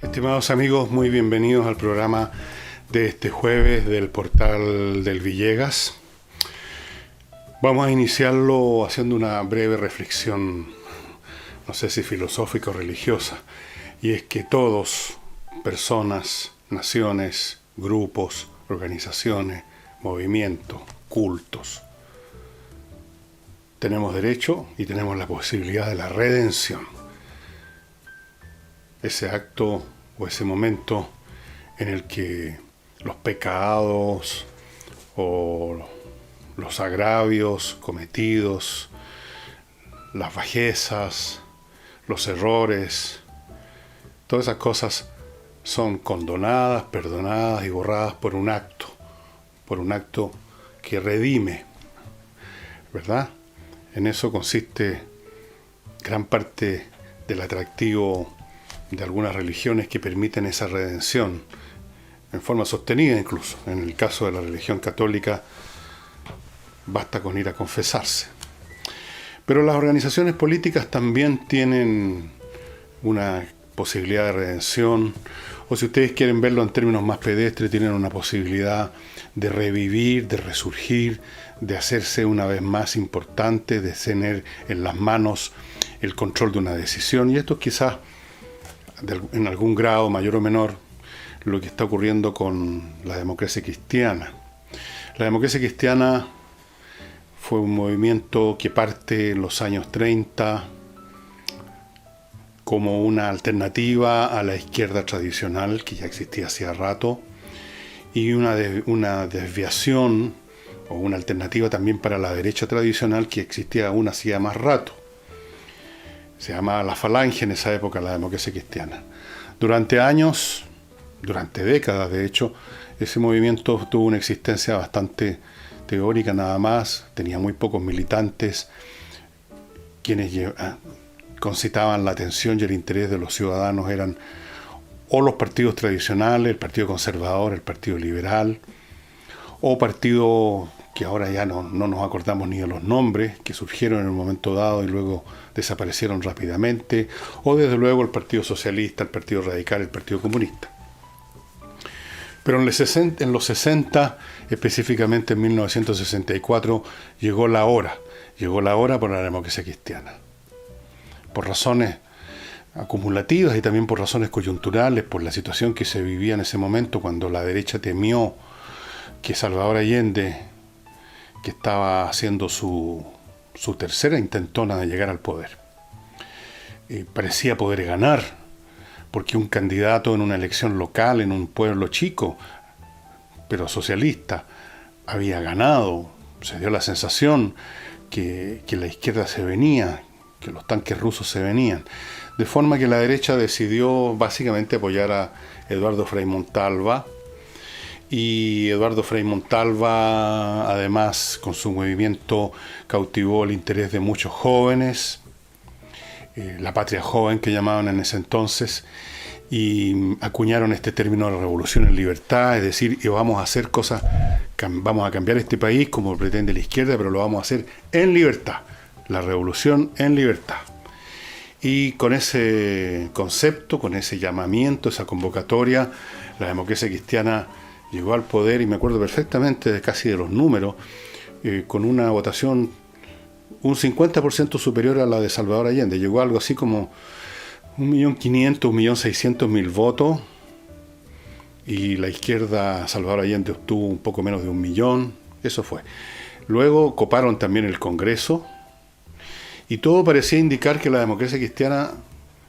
Estimados amigos, muy bienvenidos al programa de este jueves del portal del Villegas. Vamos a iniciarlo haciendo una breve reflexión, no sé si filosófica o religiosa, y es que todos, personas, naciones, grupos, organizaciones, movimientos, cultos, tenemos derecho y tenemos la posibilidad de la redención. Ese acto o ese momento en el que los pecados o los agravios cometidos, las bajezas, los errores, todas esas cosas son condonadas, perdonadas y borradas por un acto que redime, ¿verdad? En eso consiste gran parte del atractivo de algunas religiones que permiten esa redención, en forma sostenida incluso. En el caso de la religión católica, basta con ir a confesarse. Pero las organizaciones políticas también tienen una posibilidad de redención, o si ustedes quieren verlo en términos más pedestres, tienen una posibilidad de revivir, de resurgir, de hacerse una vez más importante, de tener en las manos el control de una decisión. Y esto quizás en algún grado, mayor o menor, lo que está ocurriendo con la democracia cristiana. La democracia cristiana fue un movimiento que parte en los años 30 como una alternativa a la izquierda tradicional, que ya existía hacía rato, y una desviación o una alternativa también para la derecha tradicional que existía aún hacía más rato. Se llamaba la Falange en esa época, la democracia cristiana. Durante años, durante décadas de hecho, ese movimiento tuvo una existencia bastante teórica nada más, tenía muy pocos militantes, quienes concitaban la atención y el interés de los ciudadanos eran o los partidos tradicionales, el Partido Conservador, el Partido Liberal, o partidos que ahora ya no nos acordamos ni de los nombres, que surgieron en un momento dado y luego desaparecieron rápidamente, o desde luego el Partido Socialista, el Partido Radical, el Partido Comunista. Pero en los 60, específicamente en 1964, llegó la hora por la democracia cristiana. Por razones acumulativas y también por razones coyunturales, por la situación que se vivía en ese momento, cuando la derecha temió que Salvador Allende, que estaba haciendo su tercera intentona de llegar al poder, parecía poder ganar, porque un candidato en una elección local, en un pueblo chico, pero socialista, había ganado. Se dio la sensación que la izquierda se venía, que los tanques rusos se venían. De forma que la derecha decidió básicamente apoyar a Eduardo Frei Montalva, y Eduardo Frei Montalva, además, con su movimiento cautivó el interés de muchos jóvenes, la patria joven que llamaban en ese entonces, y acuñaron este término de revolución en libertad, es decir, que vamos a hacer cosas, vamos a cambiar este país como pretende la izquierda, pero lo vamos a hacer en libertad, la revolución en libertad. Y con ese concepto, con ese llamamiento, esa convocatoria, la democracia cristiana llegó al poder, y me acuerdo perfectamente casi de los números, con una votación un 50% superior a la de Salvador Allende. Llegó a algo así como 1.500.000, 1.600.000 votos, y la izquierda, Salvador Allende, obtuvo un poco menos de 1 millón. Eso fue. Luego coparon también el Congreso, y todo parecía indicar que la democracia cristiana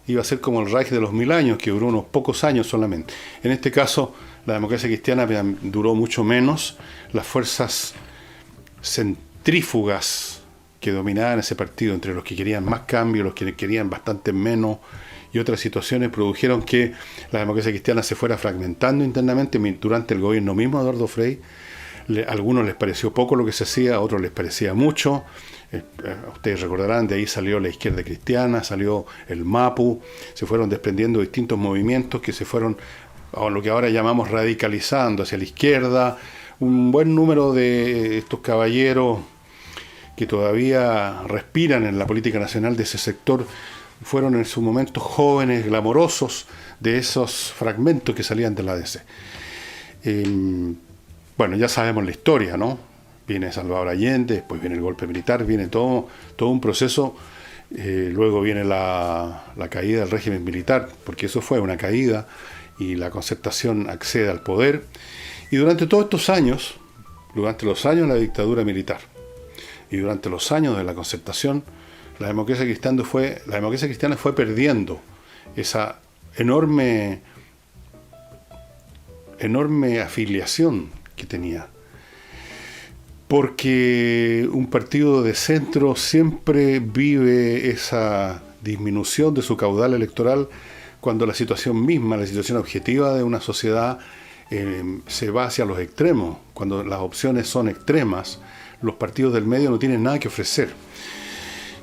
iba a ser como el Reich de los 1000 años, que duró unos pocos años solamente. En este caso, la democracia cristiana duró mucho menos. Las fuerzas centrífugas que dominaban ese partido, entre los que querían más cambio, los que querían bastante menos, y otras situaciones, produjeron que la democracia cristiana se fuera fragmentando internamente durante el gobierno mismo de Eduardo Frei. A algunos les pareció poco lo que se hacía, a otros les parecía mucho. Ustedes recordarán, de ahí salió la izquierda cristiana, salió el MAPU, se fueron desprendiendo distintos movimientos que se fueron a lo que ahora llamamos radicalizando hacia la izquierda. Un buen número de estos caballeros que todavía respiran en la política nacional de ese sector fueron en su momento jóvenes glamorosos de esos fragmentos que salían de la ADC. Bueno, ya sabemos la historia, ¿no? Viene Salvador Allende, después viene el golpe militar, viene todo un proceso, luego viene la caída del régimen militar, porque eso fue una caída, y la Concertación accede al poder, y durante todos estos años, durante los años de la dictadura militar, y durante los años de la Concertación, la democracia cristiana fue perdiendo esa enorme afiliación que tenía. Porque un partido de centro siempre vive esa disminución de su caudal electoral cuando la situación misma, la situación objetiva de una sociedad se va hacia los extremos. Cuando las opciones son extremas, los partidos del medio no tienen nada que ofrecer.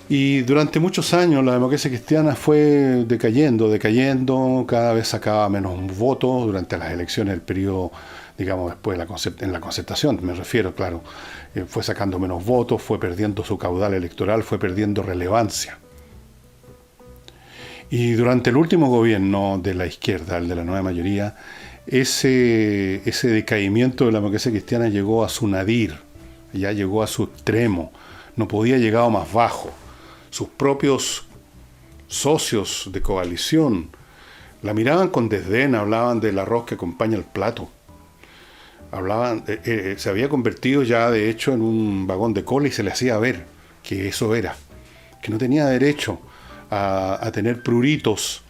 Y durante muchos años la democracia cristiana fue decayendo, cada vez sacaba menos votos durante las elecciones del periodo, digamos, después en la Concertación, me refiero, claro, fue sacando menos votos, fue perdiendo su caudal electoral, fue perdiendo relevancia. Y durante el último gobierno de la izquierda, el de la nueva mayoría, ese decaimiento de la democracia cristiana llegó a su nadir, ya llegó a su extremo, no podía llegar más bajo. Sus propios socios de coalición la miraban con desdén, hablaban del arroz que acompaña el plato. Se había convertido ya de hecho en un vagón de cola y se le hacía ver que eso era, que no tenía derecho a tener pruritos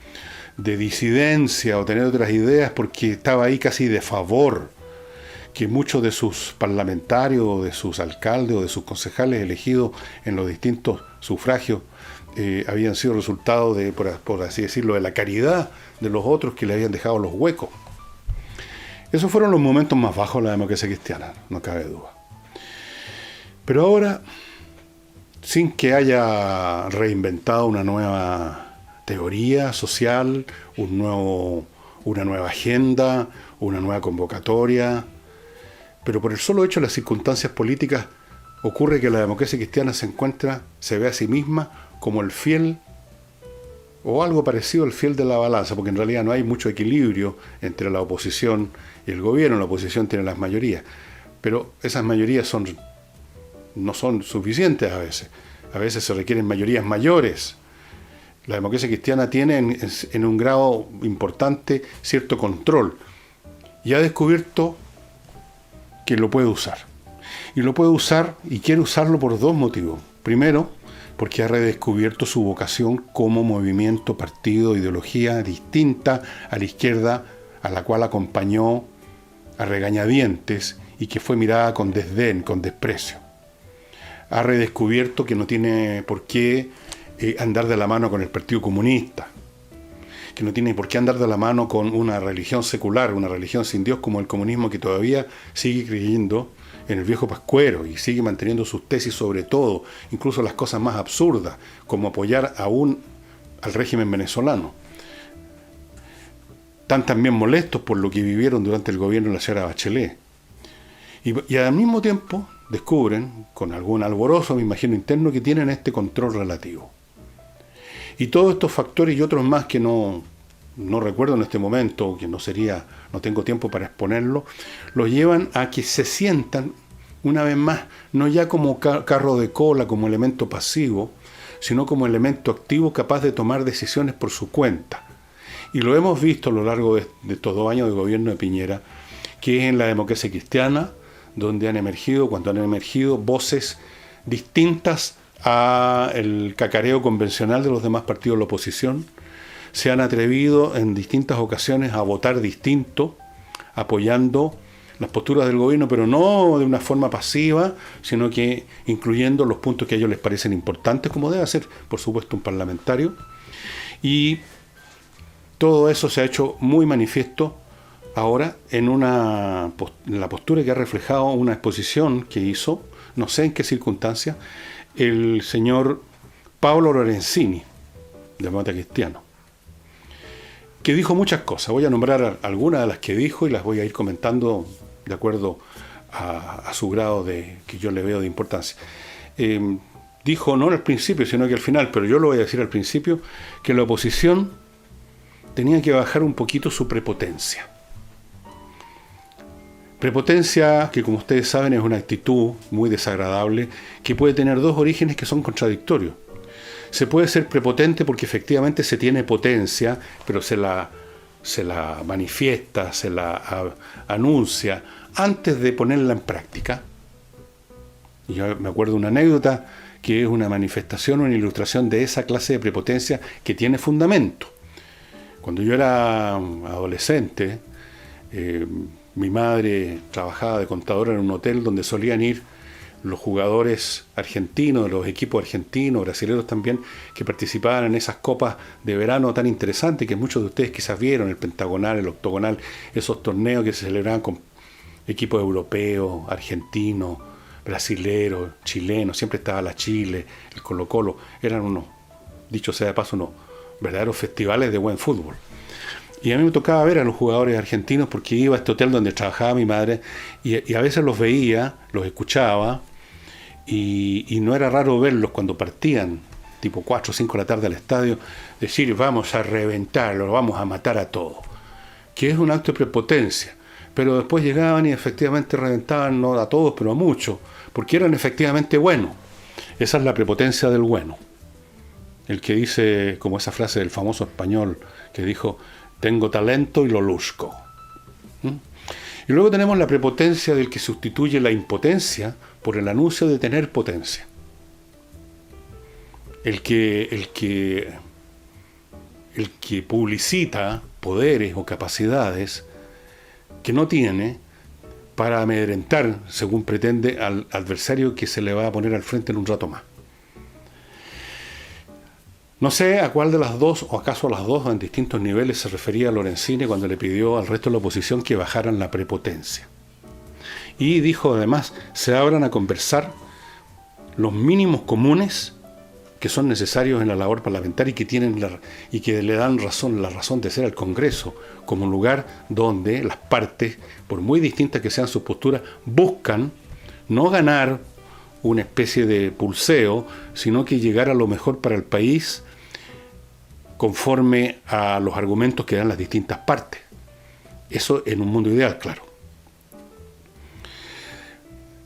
de disidencia o tener otras ideas porque estaba ahí casi de favor, que muchos de sus parlamentarios, de sus alcaldes o de sus concejales elegidos en los distintos sufragios habían sido resultado de, por así decirlo, de la caridad de los otros que le habían dejado los huecos. Esos fueron los momentos más bajos de la democracia cristiana, no cabe duda. Pero ahora, sin que haya reinventado una nueva teoría social, una nueva agenda, una nueva convocatoria, pero por el solo hecho de las circunstancias políticas, ocurre que la democracia cristiana se ve a sí misma como el fiel, o algo parecido al fiel de la balanza, porque en realidad no hay mucho equilibrio entre la oposición y el gobierno. La oposición tiene las mayorías, pero esas mayorías no son suficientes a veces. A veces se requieren mayorías mayores. La democracia cristiana tiene en un grado importante cierto control, y ha descubierto que lo puede usar. Y lo puede usar y quiere usarlo por dos motivos. Primero, porque ha redescubierto su vocación como movimiento, partido, ideología distinta a la izquierda, a la cual acompañó a regañadientes y que fue mirada con desdén, con desprecio. Ha redescubierto que no tiene por qué andar de la mano con el Partido Comunista, que no tiene por qué andar de la mano con una religión secular, una religión sin Dios como el comunismo, que todavía sigue creyendo en el viejo pascuero y sigue manteniendo sus tesis sobre todo, incluso las cosas más absurdas, como apoyar aún al régimen venezolano. Están también molestos por lo que vivieron durante el gobierno de la señora Bachelet. Y al mismo tiempo descubren, con algún alborozo, me imagino, interno, que tienen este control relativo. Y todos estos factores y otros más que no recuerdo en este momento, que no tengo tiempo para exponerlo, los llevan a que se sientan, una vez más, no ya como carro de cola, como elemento pasivo, sino como elemento activo capaz de tomar decisiones por su cuenta. Y lo hemos visto a lo largo de estos 2 años de gobierno de Piñera, que es en la democracia cristiana, donde cuando han emergido voces distintas al cacareo convencional de los demás partidos de la oposición, se han atrevido en distintas ocasiones a votar distinto, apoyando las posturas del gobierno, pero no de una forma pasiva, sino que incluyendo los puntos que a ellos les parecen importantes, como debe hacer, por supuesto, un parlamentario. Y todo eso se ha hecho muy manifiesto ahora en la postura que ha reflejado una exposición que hizo, no sé en qué circunstancia, el señor Paolo Lorenzini, demócrata cristiano, que dijo muchas cosas. Voy a nombrar algunas de las que dijo y las voy a ir comentando de acuerdo a su grado que yo le veo de importancia. dijo, no al principio, sino que al final, pero yo lo voy a decir al principio, que la oposición tenía que bajar un poquito su prepotencia. Prepotencia que, como ustedes saben, es una actitud muy desagradable que puede tener dos orígenes que son contradictorios. Se puede ser prepotente porque efectivamente se tiene potencia, pero se la manifiesta, se la anuncia antes de ponerla en práctica. Y yo me acuerdo de una anécdota que es una manifestación, una ilustración de esa clase de prepotencia que tiene fundamento. Cuando yo era adolescente, mi madre trabajaba de contadora en un hotel donde solían ir los jugadores argentinos, los equipos argentinos, brasileños también, que participaban en esas copas de verano tan interesantes que muchos de ustedes quizás vieron, el pentagonal, el octogonal, esos torneos que se celebraban con equipos europeos, argentinos, brasileros, chilenos, siempre estaba la Chile, el Colo-Colo, eran unos, dicho sea de paso, unos verdaderos festivales de buen fútbol. Y a mí me tocaba ver a los jugadores argentinos porque iba a este hotel donde trabajaba mi madre y a veces los veía, los escuchaba y no era raro verlos cuando partían, tipo 4 o 5 de la tarde al estadio, decir vamos a reventarlos, vamos a matar a todos, que es un acto de prepotencia. Pero después llegaban y efectivamente reventaban, no a todos, pero a muchos, porque eran efectivamente buenos. Esa es la prepotencia del bueno. El que dice, como esa frase del famoso español, que dijo, tengo talento y lo luzco. Y luego tenemos la prepotencia del que sustituye la impotencia por el anuncio de tener potencia. El que publicita poderes o capacidades que no tiene para amedrentar, según pretende, al adversario que se le va a poner al frente en un rato más. No sé a cuál de las dos, o acaso a las dos en distintos niveles, se refería Lorenzini cuando le pidió al resto de la oposición que bajaran la prepotencia. Y dijo además, se abran a conversar los mínimos comunes que son necesarios en la labor parlamentaria y que le dan la razón de ser al Congreso como un lugar donde las partes, por muy distintas que sean sus posturas, buscan no ganar una especie de pulseo, sino que llegar a lo mejor para el país conforme a los argumentos que dan las distintas partes. Eso en un mundo ideal, claro.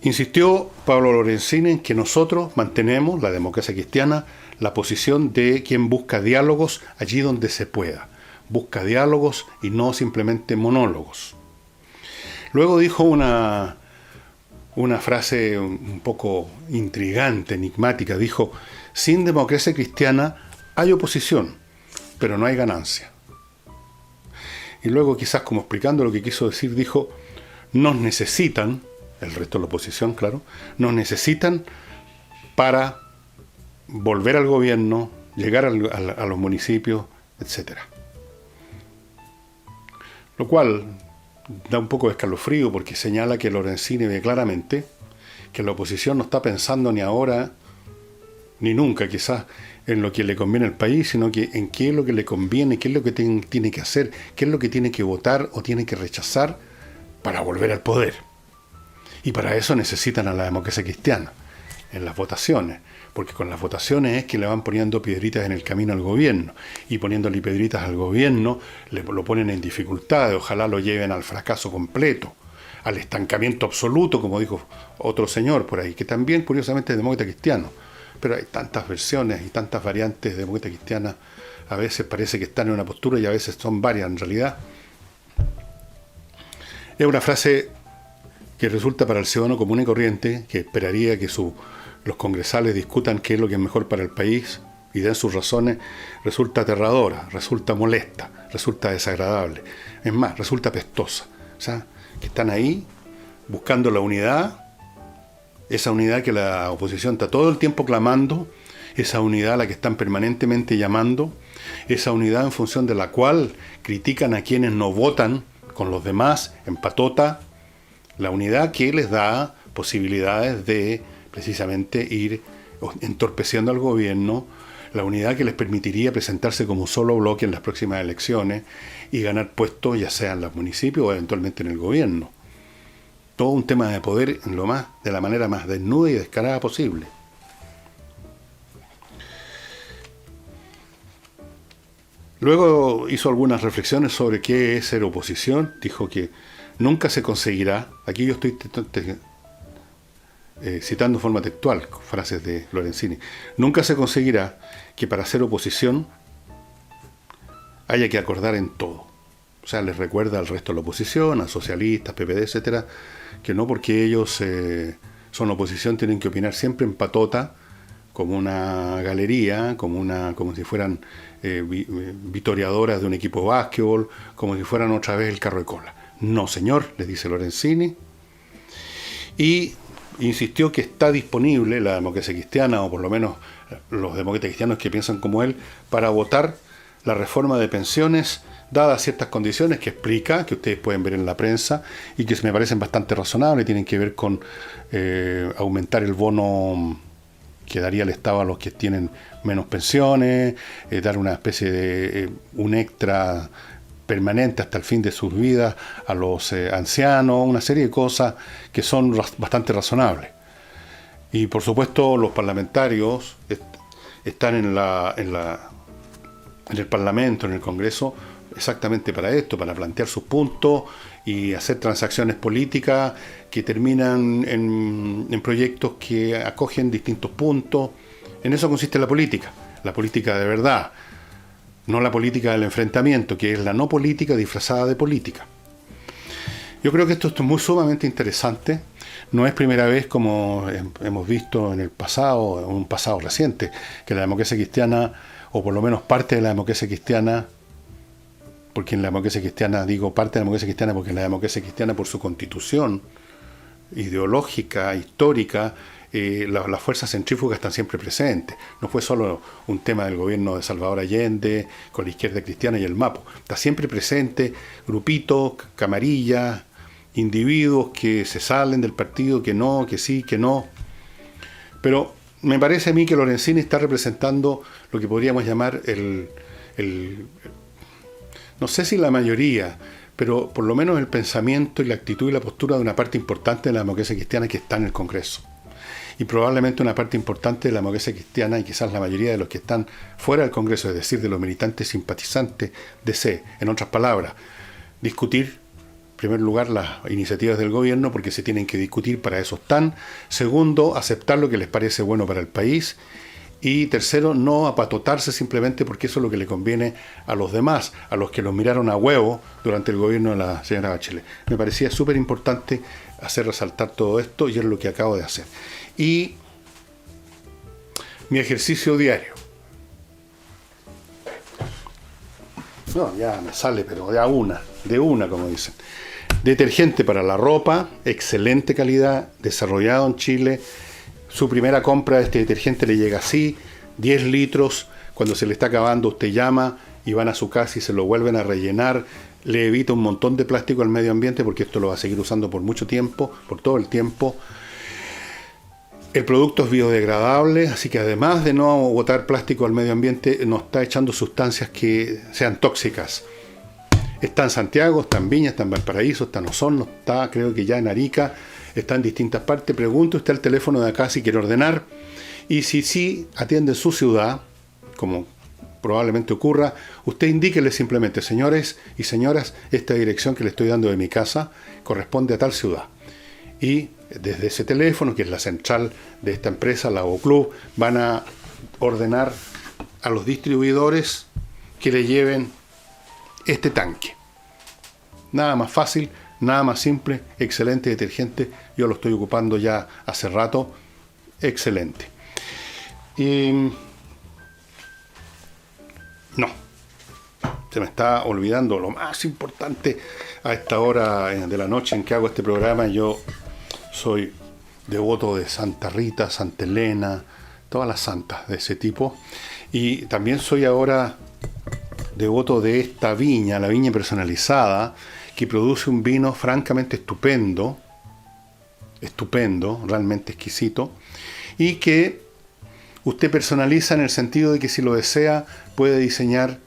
Insistió Pablo Lorenzini en que nosotros mantenemos, la democracia cristiana, la posición de quien busca diálogos allí donde se pueda. Busca diálogos y no simplemente monólogos. Luego dijo una frase un poco intrigante, enigmática. Dijo, sin democracia cristiana hay oposición, pero no hay ganancia. Y luego, quizás como explicando lo que quiso decir, dijo, nos necesitan, el resto de la oposición, claro, nos necesitan para volver al gobierno, llegar a los municipios, etc. Lo cual da un poco de escalofrío porque señala que Lorenzini ve claramente que la oposición no está pensando ni ahora ni nunca quizás en lo que le conviene al país, sino que en qué es lo que le conviene, qué es lo que tiene que hacer, qué es lo que tiene que votar o tiene que rechazar para volver al poder. Y para eso necesitan a la democracia cristiana, en las votaciones, porque con las votaciones es que le van poniendo piedritas en el camino al gobierno, y poniéndole piedritas al gobierno lo ponen en dificultades, ojalá lo lleven al fracaso completo, al estancamiento absoluto, como dijo otro señor por ahí, que también curiosamente es demócrata cristiano, pero hay tantas versiones y tantas variantes de demócrata cristiana, a veces parece que están en una postura y a veces son varias en realidad. Es una frase que resulta para el ciudadano común y corriente, que esperaría que los congresales discutan qué es lo que es mejor para el país y den sus razones, resulta aterradora, resulta molesta, resulta desagradable. Es más, resulta pestosa. O sea, que están ahí buscando la unidad, esa unidad que la oposición está todo el tiempo clamando, esa unidad a la que están permanentemente llamando, esa unidad en función de la cual critican a quienes no votan con los demás en patota, la unidad que les da posibilidades de precisamente ir entorpeciendo al gobierno, la unidad que les permitiría presentarse como un solo bloque en las próximas elecciones y ganar puestos ya sea en los municipios o eventualmente en el gobierno. Todo un tema de poder de la manera más desnuda y descarada posible. Luego hizo algunas reflexiones sobre qué es ser oposición. Dijo que nunca se conseguirá, aquí yo estoy citando forma textual, frases de Lorenzini, nunca se conseguirá que para ser oposición haya que acordar en todo. O sea, les recuerda al resto de la oposición, a socialistas, PPD, etcétera, que no porque ellos son oposición tienen que opinar siempre en patota, como una galería, como si fueran vitoriadoras de un equipo de básquetbol, como si fueran otra vez el carro de cola. No, señor, les dice Lorenzini. Y insistió que está disponible la democracia cristiana, o por lo menos los demócratas cristianos que piensan como él, para votar la reforma de pensiones, dadas ciertas condiciones que explica, que ustedes pueden ver en la prensa, y que me parecen bastante razonables, tienen que ver con aumentar el bono que daría el Estado a los que tienen menos pensiones, dar una especie de un extra permanente hasta el fin de sus vidas a los ancianos, una serie de cosas que son bastante razonables. Y por supuesto los parlamentarios están en el Parlamento, en el Congreso, exactamente para esto, para plantear sus puntos y hacer transacciones políticas que terminan en proyectos que acogen distintos puntos. En eso consiste la política de verdad, no la política del enfrentamiento, que es la no política disfrazada de política. Yo creo que esto es muy sumamente interesante. No es primera vez, como hemos visto en el pasado, en un pasado reciente, que la democracia cristiana, o por lo menos parte de la democracia cristiana, porque en la democracia cristiana, digo parte de la democracia cristiana porque en la democracia cristiana, por su constitución ideológica, histórica, las fuerzas centrífugas están siempre presentes. No fue solo un tema del gobierno de Salvador Allende con la izquierda cristiana y el MAPO. Está siempre presente grupitos, camarillas, individuos que se salen del partido, que no, que sí, que no. Pero me parece a mí que Lorenzini está representando lo que podríamos llamar no sé si la mayoría, pero por lo menos el pensamiento y la actitud y la postura de una parte importante de la democracia cristiana que está en el Congreso. Y probablemente una parte importante de la democracia cristiana, y quizás la mayoría de los que están fuera del Congreso, es decir, de los militantes simpatizantes de C. En otras palabras, discutir, en primer lugar, las iniciativas del gobierno, porque se tienen que discutir, para eso están. Segundo, aceptar lo que les parece bueno para el país. Y tercero, no apatotarse simplemente porque eso es lo que le conviene a los demás, a los que los miraron a huevo durante el gobierno de la señora Bachelet. Me parecía súper importante hacer resaltar todo esto, y es lo que acabo de hacer. Y mi ejercicio diario. No, ya me sale, pero de una, como dicen. Detergente para la ropa, excelente calidad, desarrollado en Chile. Su primera compra de este detergente le llega así, 10 litros. Cuando se le está acabando, usted llama y van a su casa y se lo vuelven a rellenar. Le evita un montón de plástico al medio ambiente, porque esto lo va a seguir usando por mucho tiempo, por todo el tiempo. El producto es biodegradable, así que además de no botar plástico al medio ambiente, no está echando sustancias que sean tóxicas. Está en Santiago, está en Viña, está en Valparaíso, está en Osorno, está creo que ya en Arica, está en distintas partes. Pregunte usted al teléfono de acá si quiere ordenar, y si sí atiende su ciudad, como probablemente ocurra, usted indíquele simplemente: señores y señoras, esta dirección que le estoy dando de mi casa corresponde a tal ciudad. Y desde ese teléfono, que es la central de esta empresa, la O-Club, van a ordenar a los distribuidores que le lleven este tanque. Nada más fácil, nada más simple, excelente detergente. Yo lo estoy ocupando ya hace rato. Excelente. Y no, se me está olvidando lo más importante a esta hora de la noche en que hago este programa. Yo soy devoto de Santa Rita, Santa Elena, todas las santas de ese tipo. Y también soy ahora devoto de esta viña, la viña personalizada, que produce un vino francamente estupendo, realmente exquisito, y que usted personaliza en el sentido de que, si lo desea, puede diseñar,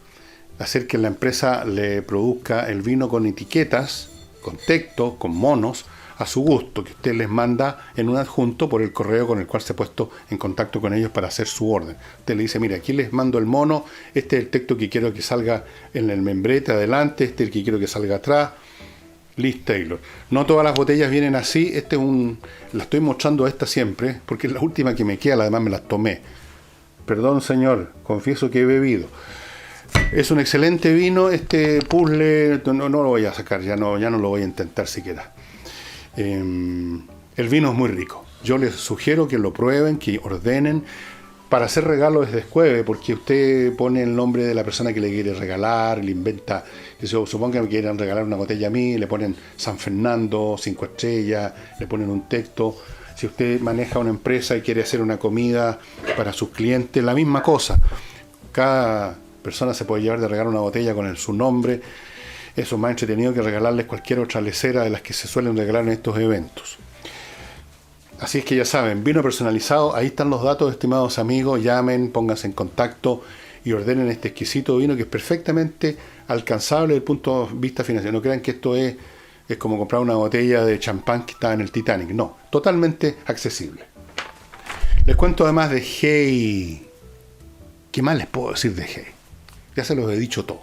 hacer que la empresa le produzca el vino con etiquetas, con texto, con monos, a su gusto, que usted les manda en un adjunto por el correo con el cual se ha puesto en contacto con ellos para hacer su orden. Usted le dice, mira, aquí les mando el mono, este es el texto que quiero que salga en el membrete adelante, este es el que quiero que salga atrás. Liz Taylor. No todas las botellas vienen así, la estoy mostrando esta siempre, porque es la última que me queda, además me las tomé. Perdón, señor, confieso que he bebido. Es un excelente vino, este puzzle, no lo voy a sacar, ya no lo voy a intentar siquiera. El vino es muy rico. Yo les sugiero que lo prueben, que ordenen. Para hacer regalos es descueve, porque usted pone el nombre de la persona que le quiere regalar, le inventa, suponga que quieran regalar una botella a mí, le ponen San Fernando, 5 estrellas, le ponen un texto. Si usted maneja una empresa y quiere hacer una comida para sus clientes, la misma cosa. Cada persona se puede llevar de regalo una botella con su nombre. Eso es más entretenido que regalarles cualquier otra lecera de las que se suelen regalar en estos eventos. Así es que ya saben, vino personalizado, ahí están los datos, estimados amigos, llamen, pónganse en contacto y ordenen este exquisito vino que es perfectamente alcanzable desde el punto de vista financiero. No crean que esto es como comprar una botella de champán que está en el Titanic, no, totalmente accesible. Les cuento además de Hey. ¿Qué más les puedo decir de Hey? Ya se los he dicho todo.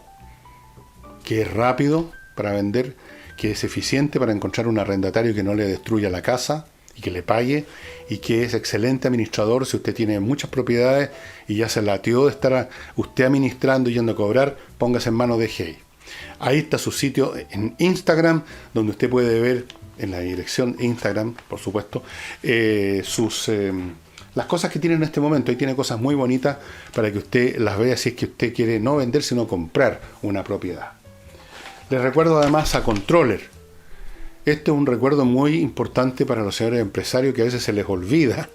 Que es rápido para vender, que es eficiente para encontrar un arrendatario que no le destruya la casa y que le pague, y que es excelente administrador. Si usted tiene muchas propiedades y ya se latió de estar usted administrando y yendo a cobrar, póngase en manos de Hey. Ahí está su sitio en Instagram, donde usted puede ver en la dirección Instagram, por supuesto, las cosas que tiene en este momento. Ahí tiene cosas muy bonitas para que usted las vea si es que usted quiere no vender, sino comprar una propiedad. Les recuerdo además a Controller. Este es un recuerdo muy importante para los señores empresarios, que a veces se les olvida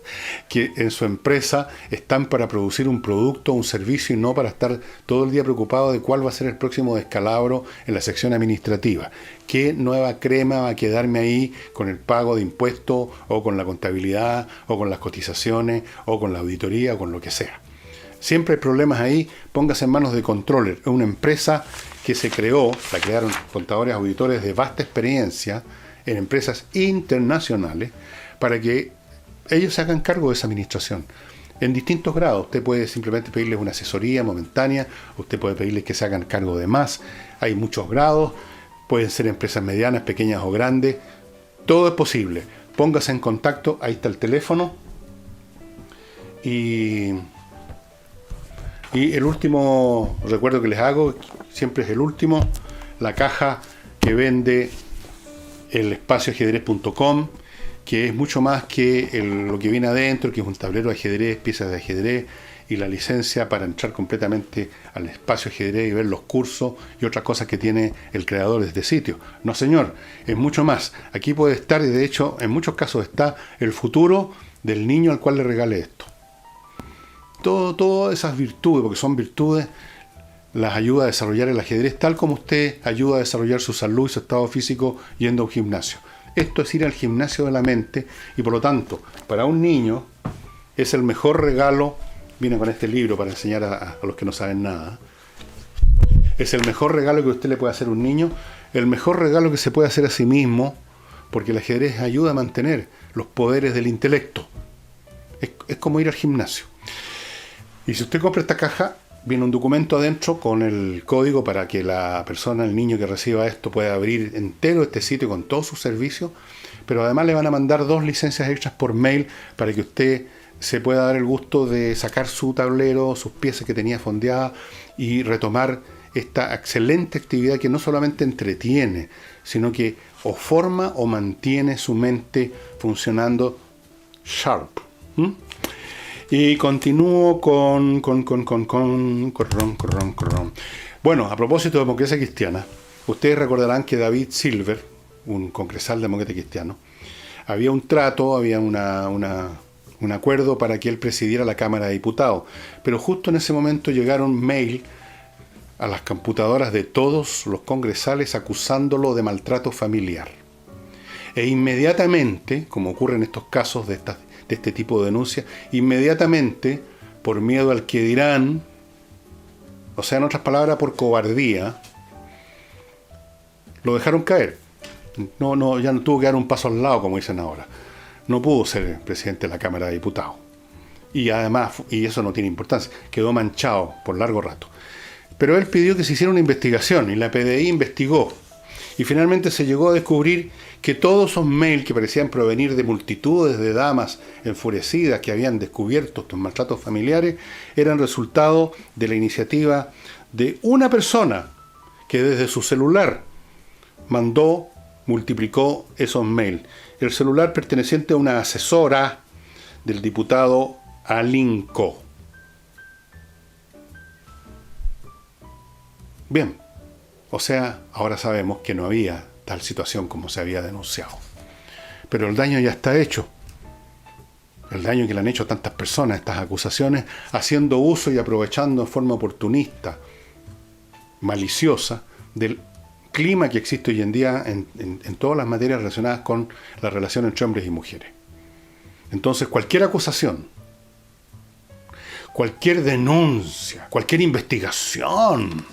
que en su empresa están para producir un producto o un servicio y no para estar todo el día preocupados de cuál va a ser el próximo descalabro en la sección administrativa. ¿Qué nueva crema va a quedarme ahí con el pago de impuestos o con la contabilidad o con las cotizaciones o con la auditoría o con lo que sea? Siempre hay problemas ahí, póngase en manos de Controller. Es una empresa que se creó, la crearon contadores auditores de vasta experiencia en empresas internacionales para que ellos se hagan cargo de esa administración en distintos grados. Usted puede simplemente pedirles una asesoría momentánea, usted puede pedirles que se hagan cargo de más. Hay muchos grados, pueden ser empresas medianas, pequeñas o grandes. Todo es posible. Póngase en contacto, ahí está el teléfono. Y el último recuerdo que les hago, siempre es el último, la caja que vende el espacioajedrez.com, que es mucho más que lo que viene adentro, que es un tablero de ajedrez, piezas de ajedrez y la licencia para entrar completamente al espacio ajedrez y ver los cursos y otras cosas que tiene el creador de este sitio. No, señor, es mucho más. Aquí puede estar, y de hecho en muchos casos está, el futuro del niño al cual le regale esto. Todas esas virtudes, porque son virtudes, las ayuda a desarrollar el ajedrez, tal como usted ayuda a desarrollar su salud y su estado físico yendo a un gimnasio. Esto es ir al gimnasio de la mente, y por lo tanto, para un niño es el mejor regalo. Viene con este libro para enseñar a los que no saben nada. Es el mejor regalo que usted le puede hacer a un niño, el mejor regalo que se puede hacer a sí mismo, porque el ajedrez ayuda a mantener los poderes del intelecto. Es como ir al gimnasio. Y si usted compra esta caja, viene un documento adentro con el código para que la persona, el niño que reciba esto, pueda abrir entero este sitio con todos sus servicios, pero además le van a mandar 2 licencias extras por mail para que usted se pueda dar el gusto de sacar su tablero, sus piezas que tenía fondeadas y retomar esta excelente actividad que no solamente entretiene, sino que o forma o mantiene su mente funcionando sharp. Y continúo con. Bueno, a propósito de democracia cristiana, ustedes recordarán que David Silver, un congresal demócrata cristiano, había un trato, había un acuerdo para que él presidiera la Cámara de Diputados. Pero justo en ese momento llegaron mail a las computadoras de todos los congresales acusándolo de maltrato familiar. E inmediatamente, como ocurre en estos casos de este tipo de denuncias, inmediatamente, por miedo al que dirán, o sea, en otras palabras, por cobardía, lo dejaron caer. Ya no tuvo que dar un paso al lado, como dicen ahora. No pudo ser presidente de la Cámara de Diputados. Y además, y eso no tiene importancia, quedó manchado por largo rato. Pero él pidió que se hiciera una investigación y la PDI investigó. Y finalmente se llegó a descubrir que todos esos mails que parecían provenir de multitudes de damas enfurecidas que habían descubierto estos maltratos familiares eran resultado de la iniciativa de una persona que desde su celular multiplicó esos mails. El celular perteneciente a una asesora del diputado Alinco. Bien, o sea, ahora sabemos que no había tal situación como se había denunciado. Pero el daño ya está hecho. El daño que le han hecho a tantas personas, estas acusaciones, haciendo uso y aprovechando en forma oportunista, maliciosa, del clima que existe hoy en día en todas las materias relacionadas con la relación entre hombres y mujeres. Entonces, cualquier acusación, cualquier denuncia, cualquier investigación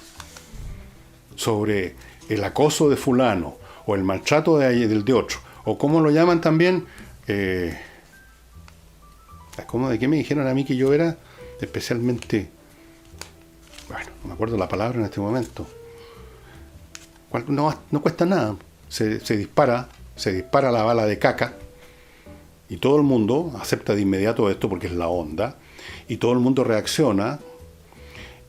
sobre el acoso de fulano o el maltrato del de otro, o como lo llaman también, ¿cómo de qué me dijeron a mí que yo era especialmente, bueno, no me acuerdo la palabra en este momento, no cuesta nada, se dispara la bala de caca y todo el mundo acepta de inmediato esto porque es la onda y todo el mundo reacciona.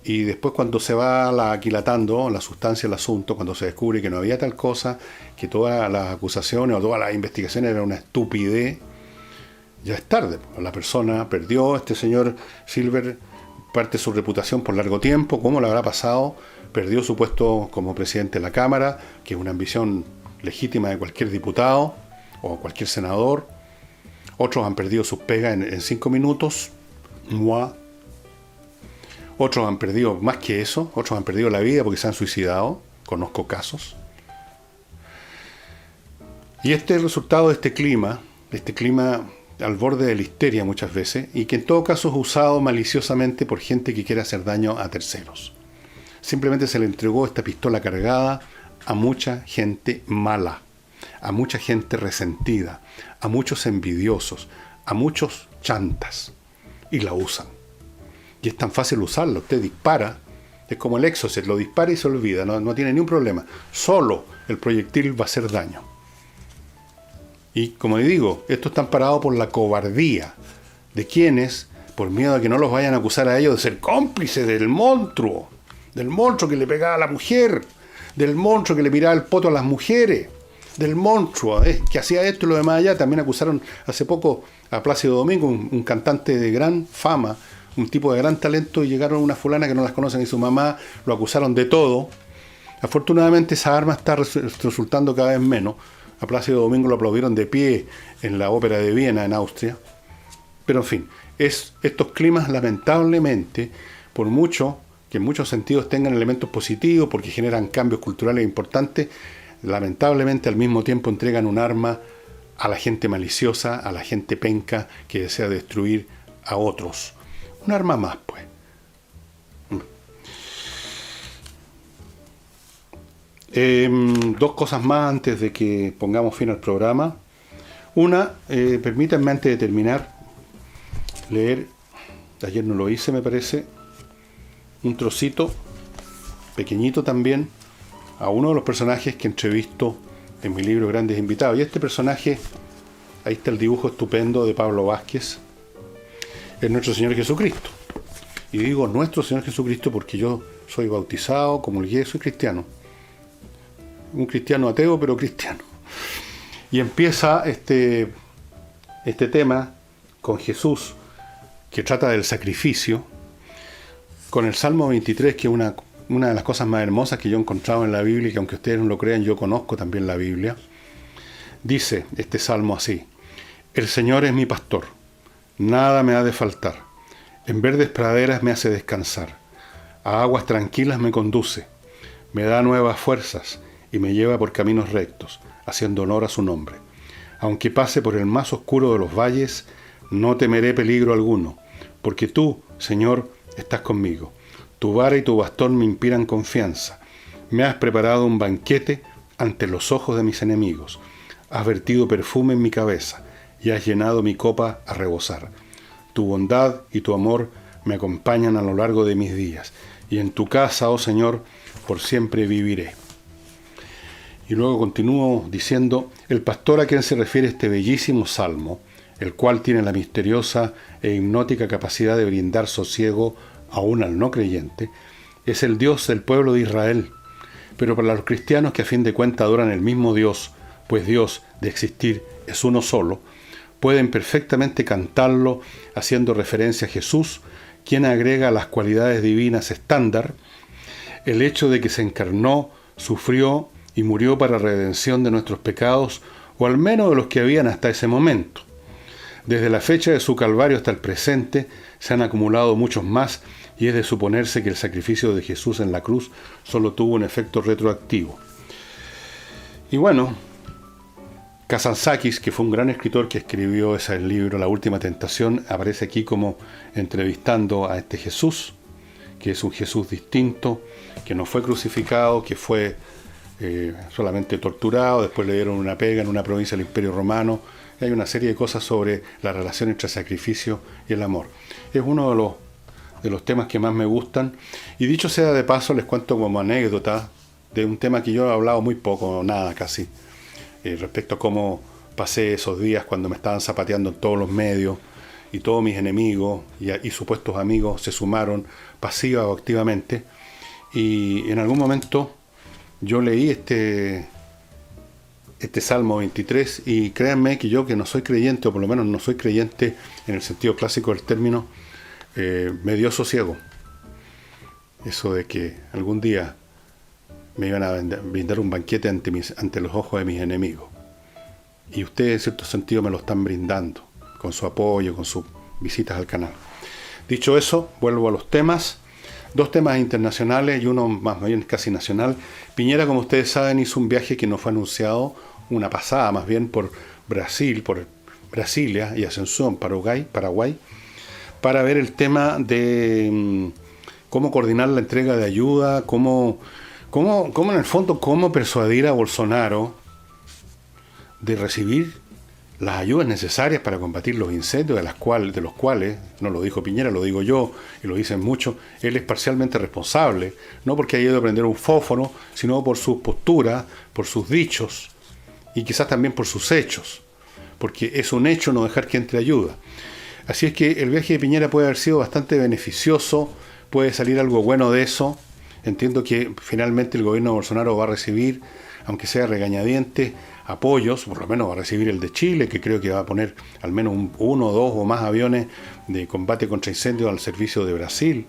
Y después cuando se va aquilatando la sustancia del asunto, cuando se descubre que no había tal cosa, que todas las acusaciones o todas las investigaciones eran una estupidez, ya es tarde. La persona perdió, este señor Silver, parte de su reputación por largo tiempo. ¿Cómo le habrá pasado? Perdió su puesto como presidente de la Cámara, que es una ambición legítima de cualquier diputado o cualquier senador. Otros han perdido sus pegas en 5 minutos. Otros han perdido más que eso, otros han perdido la vida porque se han suicidado, conozco casos. Y este es el resultado de este clima al borde de la histeria muchas veces, y que en todo caso es usado maliciosamente por gente que quiere hacer daño a terceros. Simplemente se le entregó esta pistola cargada a mucha gente mala, a mucha gente resentida, a muchos envidiosos, a muchos chantas, y la usan. Y es tan fácil usarlo. Usted dispara, es como el Exocet, lo dispara y se olvida, no tiene ni un problema. Solo el proyectil va a hacer daño. Y como le digo, esto está amparado por la cobardía de quienes, por miedo a que no los vayan a acusar a ellos de ser cómplices del monstruo que le pegaba a la mujer, del monstruo que le piraba el poto a las mujeres, del monstruo que hacía esto y lo demás allá. También acusaron hace poco a Plácido Domingo, un cantante de gran fama, un tipo de gran talento, y llegaron una fulana que no las conocen y su mamá, lo acusaron de todo. Afortunadamente esa arma está resultando cada vez menos. A Plácido Domingo lo aplaudieron de pie en la ópera de Viena, en Austria. Pero en fin, estos climas lamentablemente, por mucho que en muchos sentidos tengan elementos positivos porque generan cambios culturales importantes, lamentablemente al mismo tiempo entregan un arma a la gente maliciosa, a la gente penca que desea destruir a otros. Un arma más, pues. Dos cosas más antes de que pongamos fin al programa. Una, permítanme antes de terminar leer, ayer no lo hice me parece, un trocito, pequeñito también, a uno de los personajes que entrevisto en mi libro Grandes Invitados. Y este personaje, ahí está el dibujo estupendo de Pablo Vázquez, es nuestro Señor Jesucristo. Y digo nuestro Señor Jesucristo porque yo soy bautizado, comulgué, soy cristiano. Un cristiano ateo, pero cristiano. Y empieza este tema con Jesús, que trata del sacrificio, con el Salmo 23, que es una de las cosas más hermosas que yo he encontrado en la Biblia, y que aunque ustedes no lo crean, yo conozco también la Biblia. Dice este salmo así: el Señor es mi pastor, nada me ha de faltar. En verdes praderas me hace descansar, a aguas tranquilas me conduce, me da nuevas fuerzas y me lleva por caminos rectos, haciendo honor a su nombre. Aunque pase por el más oscuro de los valles, no temeré peligro alguno, porque tú, Señor, estás conmigo. Tu vara y tu bastón me inspiran confianza. Me has preparado un banquete ante los ojos de mis enemigos. Has vertido perfume en mi cabeza y has llenado mi copa a rebosar. Tu bondad y tu amor me acompañan a lo largo de mis días, y en tu casa, oh Señor, por siempre viviré. Y luego continúo diciendo, el pastor a quien se refiere este bellísimo salmo, el cual tiene la misteriosa e hipnótica capacidad de brindar sosiego aún al no creyente, es el Dios del pueblo de Israel. Pero para los cristianos que a fin de cuentas adoran el mismo Dios, pues Dios, de existir, es uno solo, pueden perfectamente cantarlo haciendo referencia a Jesús, quien agrega a las cualidades divinas estándar el hecho de que se encarnó, sufrió y murió para redención de nuestros pecados, o al menos de los que habían hasta ese momento. Desde la fecha de su calvario hasta el presente se han acumulado muchos más, y es de suponerse que el sacrificio de Jesús en la cruz solo tuvo un efecto retroactivo. Y bueno, Kazantzakis, que fue un gran escritor que escribió ese libro, La Última Tentación, aparece aquí como entrevistando a este Jesús, que es un Jesús distinto, que no fue crucificado, que fue solamente torturado, después le dieron una pega en una provincia del Imperio Romano. Hay una serie de cosas sobre la relación entre sacrificio y el amor. Es uno de los temas que más me gustan. Y dicho sea de paso, les cuento como anécdota de un tema que yo he hablado muy poco, nada casi, respecto a cómo pasé esos días cuando me estaban zapateando en todos los medios y todos mis enemigos y supuestos amigos se sumaron pasiva o activamente. Y en algún momento yo leí este Salmo 23 y créanme que yo, que no soy creyente, o por lo menos no soy creyente en el sentido clásico del término, me dio sosiego. Eso de que algún día me iban a brindar un banquete ante los ojos de mis enemigos. Y ustedes en cierto sentido me lo están brindando, con su apoyo, con sus visitas al canal. Dicho eso, vuelvo a los temas. Dos temas internacionales y uno más bien casi nacional. Piñera, como ustedes saben, hizo un viaje que no fue anunciado, una pasada más bien por Brasil, por Brasilia y Asunción, Paraguay, para ver el tema de cómo coordinar la entrega de ayuda, cómo en el fondo, cómo persuadir a Bolsonaro de recibir las ayudas necesarias para combatir los incendios, de los cuales, no lo dijo Piñera, lo digo yo, y lo dicen muchos, él es parcialmente responsable, no porque haya ido a prender un fósforo, sino por su postura, por sus dichos, y quizás también por sus hechos, porque es un hecho no dejar que entre ayuda. Así es que el viaje de Piñera puede haber sido bastante beneficioso, puede salir algo bueno de eso. Entiendo que finalmente el gobierno de Bolsonaro va a recibir, aunque sea regañadientes, apoyos, por lo menos va a recibir el de Chile, que creo que va a poner al menos uno, dos o más aviones de combate contra incendios al servicio de Brasil.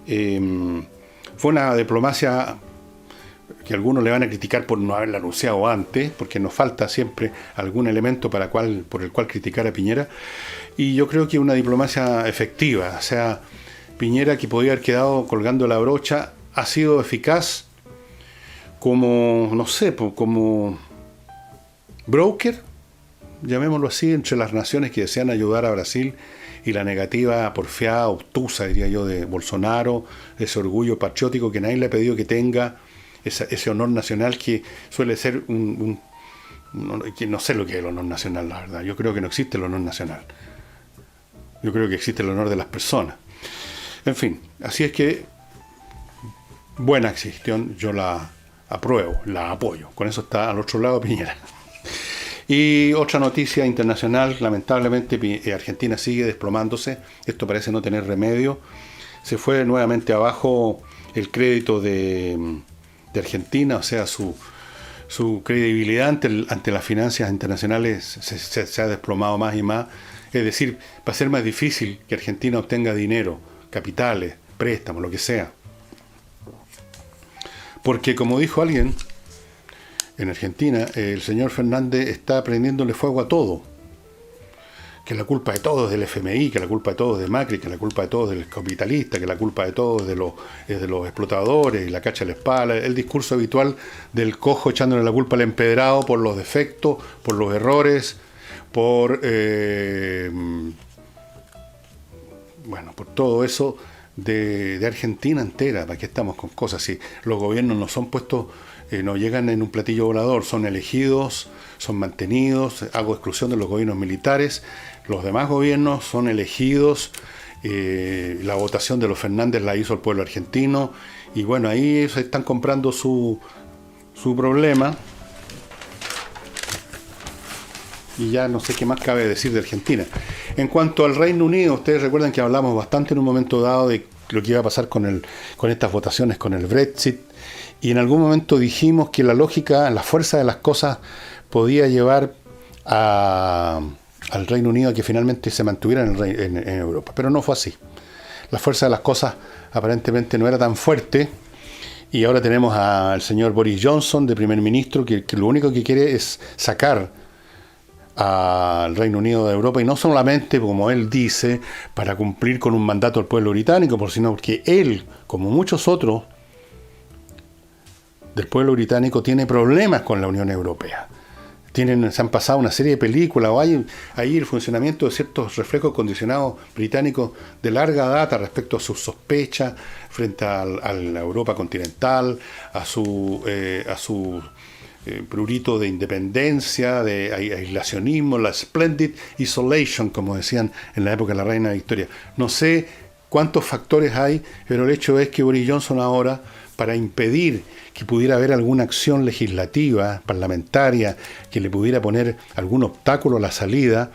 Fue una diplomacia que algunos le van a criticar por no haberla anunciado antes, porque nos falta siempre algún elemento por el cual criticar a Piñera, y yo creo que una diplomacia efectiva. O sea, Piñera, que podía haber quedado colgando la brocha, ha sido eficaz como, no sé, como broker, llamémoslo así, entre las naciones que desean ayudar a Brasil y la negativa porfiada, obtusa, diría yo, de Bolsonaro, ese orgullo patriótico que nadie le ha pedido que tenga, ese honor nacional que suele ser que no sé lo que es el honor nacional, la verdad. Yo creo que no existe el honor nacional. Yo creo que existe el honor de las personas. En fin, así es que buena gestión, yo la apruebo, la apoyo. Con eso está al otro lado Piñera. Y otra noticia internacional, lamentablemente Argentina sigue desplomándose, esto parece no tener remedio. Se fue nuevamente abajo el crédito de Argentina, o sea, su credibilidad ante las finanzas internacionales se ha desplomado más y más. Es decir, va a ser más difícil que Argentina obtenga dinero, capitales, préstamos, lo que sea. Porque, como dijo alguien, en Argentina, el señor Fernández está prendiéndole fuego a todo. Que la culpa de todo es del FMI, que la culpa de todo es de Macri, que la culpa de todo es del capitalista, que la culpa de todo es de los explotadores y la cacha a la espalda. El discurso habitual del cojo echándole la culpa al empedrado por los defectos, por los errores, por todo eso, de Argentina entera. ¿Para qué estamos con cosas? Si los gobiernos no son puestos, no llegan en un platillo volador, son elegidos, son mantenidos, hago exclusión de los gobiernos militares, los demás gobiernos son elegidos, la votación de los Fernández la hizo el pueblo argentino, y bueno, ahí se están comprando su problema, y ya no sé qué más cabe decir de Argentina. En cuanto al Reino Unido, ustedes recuerdan que hablamos bastante en un momento dado de lo que iba a pasar con estas votaciones, con el Brexit, y en algún momento dijimos que la lógica, la fuerza de las cosas podía llevar al Reino Unido a que finalmente se mantuviera en Europa, pero no fue así. La fuerza de las cosas aparentemente no era tan fuerte, y ahora tenemos al señor Boris Johnson de primer ministro, que lo único que quiere es sacar al Reino Unido de Europa, y no solamente, como él dice, para cumplir con un mandato del pueblo británico, sino porque él, como muchos otros del pueblo británico, tiene problemas con la Unión Europea. Se han pasado una serie de películas, o hay ahí el funcionamiento de ciertos reflejos condicionados británicos de larga data respecto a sus sospechas frente a la Europa continental, a su prurito de independencia, de aislacionismo, la splendid isolation, como decían en la época de la Reina Victoria. No sé cuántos factores hay, pero el hecho es que Boris Johnson ahora, para impedir que pudiera haber alguna acción legislativa, parlamentaria, que le pudiera poner algún obstáculo a la salida,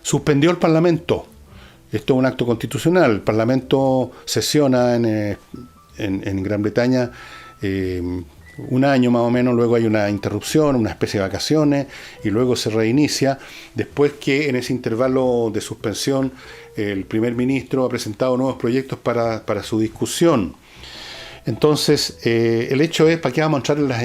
suspendió el Parlamento. Esto es un acto constitucional. El Parlamento sesiona en Gran Bretaña un año más o menos, luego hay una interrupción, una especie de vacaciones, y luego se reinicia, después que en ese intervalo de suspensión el primer ministro ha presentado nuevos proyectos para su discusión. Entonces, el hecho es, ¿para qué vamos a entrar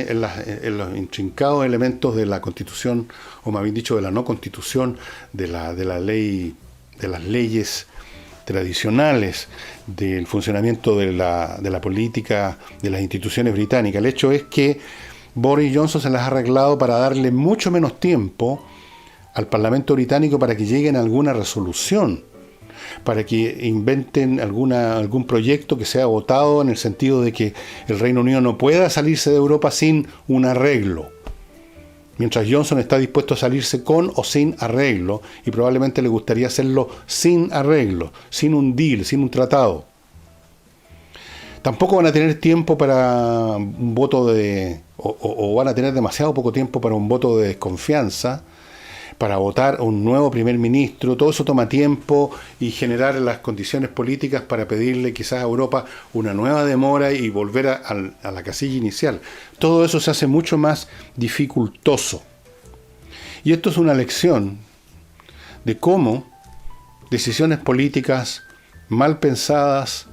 en los intrincados elementos de la Constitución, o más bien dicho, de la no Constitución, de la ley, de las leyes tradicionales, del funcionamiento de la política, de las instituciones británicas? El hecho es que Boris Johnson se las ha arreglado para darle mucho menos tiempo al Parlamento británico para que lleguen a alguna resolución, para que inventen algún proyecto que sea votado en el sentido de que el Reino Unido no pueda salirse de Europa sin un arreglo. Mientras Johnson está dispuesto a salirse con o sin arreglo, y probablemente le gustaría hacerlo sin arreglo, sin un deal, sin un tratado. Tampoco van a tener tiempo para un voto o van a tener demasiado poco tiempo para un voto de desconfianza, para votar un nuevo primer ministro. Todo eso toma tiempo, y generar las condiciones políticas para pedirle quizás a Europa una nueva demora y volver a la casilla inicial. Todo eso se hace mucho más dificultoso. Y esto es una lección de cómo decisiones políticas mal pensadas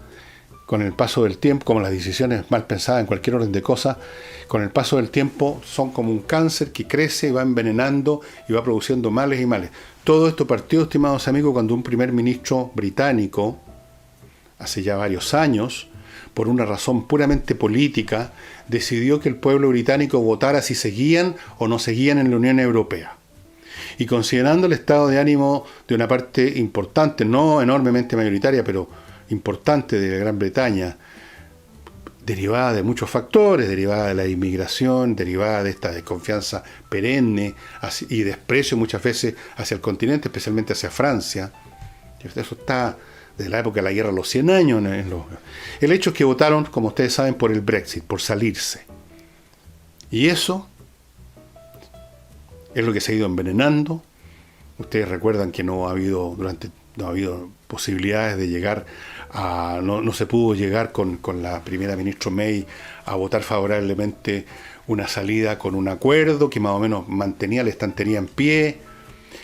con el paso del tiempo, como las decisiones mal pensadas en cualquier orden de cosas, con el paso del tiempo son como un cáncer que crece y va envenenando y va produciendo males y males. Todo esto partió, estimados amigos, cuando un primer ministro británico, hace ya varios años, por una razón puramente política, decidió que el pueblo británico votara si seguían o no seguían en la Unión Europea. Y considerando el estado de ánimo de una parte importante, no enormemente mayoritaria, pero importante, de Gran Bretaña, derivada de muchos factores, derivada de la inmigración, derivada de esta desconfianza perenne y desprecio muchas veces hacia el continente, especialmente hacia Francia. Eso está desde la época de la Guerra de los 100 años. El hecho es que votaron, como ustedes saben, por el Brexit, por salirse. Y eso es lo que se ha ido envenenando. Ustedes recuerdan que no ha habido posibilidades de llegar no se pudo llegar con la primera ministra May a votar favorablemente una salida con un acuerdo que más o menos mantenía la estantería en pie.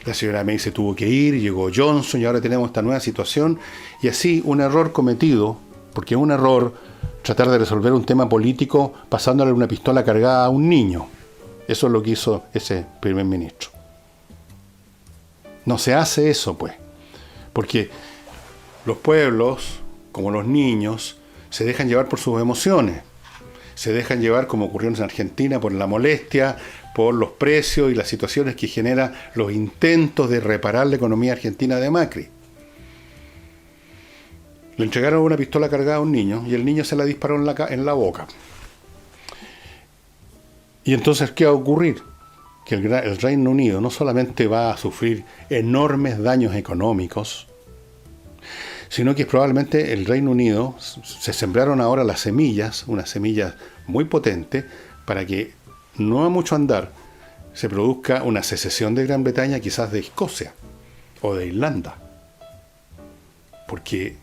La señora May se tuvo que ir, llegó Johnson, y ahora tenemos esta nueva situación. Y así, un error cometido, porque es un error tratar de resolver un tema político pasándole una pistola cargada a un niño. Eso es lo que hizo ese primer ministro. No se hace eso, pues, porque los pueblos, como los niños, se dejan llevar por sus emociones. Se dejan llevar, como ocurrió en Argentina, por la molestia, por los precios y las situaciones que generan los intentos de reparar la economía argentina de Macri. Le entregaron una pistola cargada a un niño y el niño se la disparó en la boca. Y entonces, ¿qué va a ocurrir? Que el Reino Unido no solamente va a sufrir enormes daños económicos, sino que probablemente el Reino Unido se sembraron ahora las semillas, unas semillas muy potentes, para que no a mucho andar se produzca una secesión de Gran Bretaña, quizás de Escocia o de Irlanda. Porque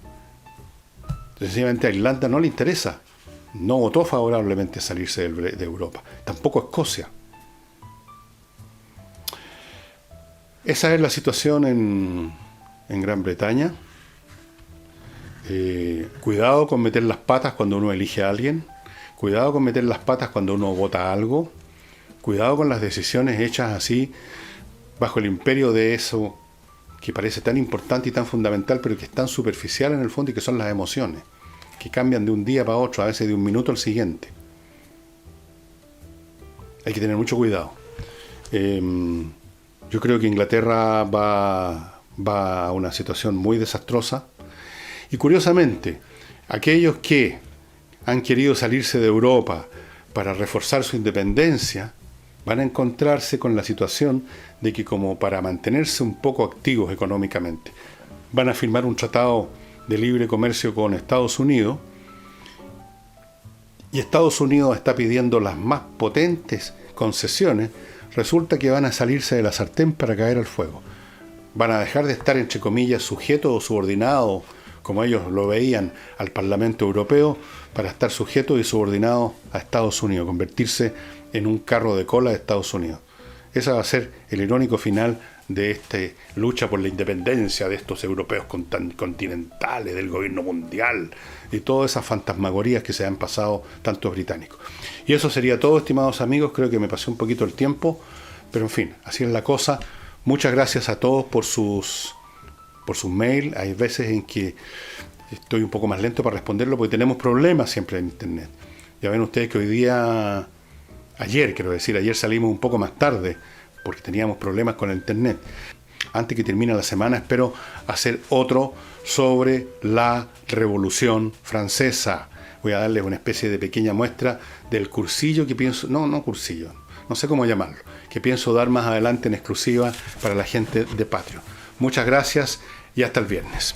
sencillamente a Irlanda no le interesa, no votó favorablemente salirse de Europa, tampoco Escocia. Esa es la situación en Gran Bretaña. Cuidado con meter las patas cuando uno elige a alguien, cuidado con meter las patas cuando uno vota algo, cuidado con las decisiones hechas así bajo el imperio de eso que parece tan importante y tan fundamental, pero que es tan superficial en el fondo, y que son las emociones, que cambian de un día para otro, a veces de un minuto al siguiente. Hay que tener mucho cuidado. Yo creo que Inglaterra va a una situación muy desastrosa. Y curiosamente, aquellos que han querido salirse de Europa para reforzar su independencia, van a encontrarse con la situación de que, como para mantenerse un poco activos económicamente, van a firmar un tratado de libre comercio con Estados Unidos, y Estados Unidos está pidiendo las más potentes concesiones. Resulta que van a salirse de la sartén para caer al fuego. Van a dejar de estar, entre comillas, sujetos o subordinados, como ellos lo veían, al Parlamento Europeo, para estar sujetos y subordinados a Estados Unidos, convertirse en un carro de cola de Estados Unidos. Ese va a ser el irónico final de esta lucha por la independencia de estos europeos continentales, del gobierno mundial, y todas esas fantasmagorías que se han pasado tantos británicos. Y eso sería todo, estimados amigos. Creo que me pasé un poquito el tiempo, pero en fin, así es la cosa. Muchas gracias a todos por sus mails. Hay veces en que estoy un poco más lento para responderlo porque tenemos problemas siempre en internet. Ya ven ustedes que ayer salimos un poco más tarde porque teníamos problemas con el internet. Antes que termine la semana espero hacer otro sobre la Revolución Francesa. Voy a darles una especie de pequeña muestra del cursillo que pienso, no cursillo, no sé cómo llamarlo, que pienso dar más adelante en exclusiva para la gente de Patreon. Muchas gracias y hasta el viernes.